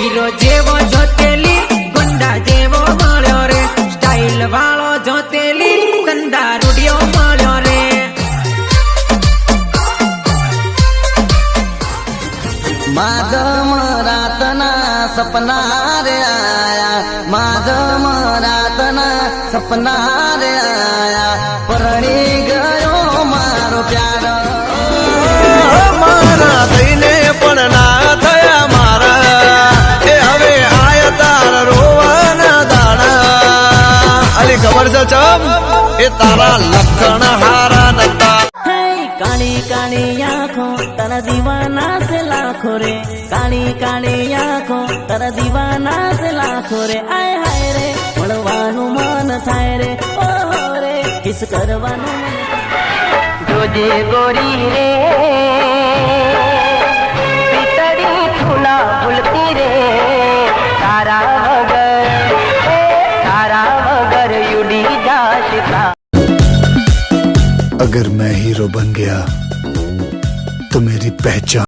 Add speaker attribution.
Speaker 1: hero जेवो जोतेली गुंडा जेवो मळ्यो रे style वाळो जोतेली गंदा रूडियो मळ्यो रे
Speaker 2: माझं मरातना सपना रे आया माझं मरातना सपना रे आया परणी गयो मारो प्यार
Speaker 3: मारा थईने पण ना थया मारा ए हवे आया तार रोवाना दाना अली खबर से चम ए तारा लखन हारा नता
Speaker 4: काली काली आँखों तारा दीवाना से लाखों रे काली काली आँखों तारा दीवाना से लाखों रे आय हाय रे મળવાનું મન થાય રે ઓહો રે કિસ કરવાનું જોજે ગોરી રે પિતળી ફૂલા ફૂલતી રે તારા વગર યુડી જાશતા
Speaker 5: अगर मैं हीरो बन गया तो मेरी पहचान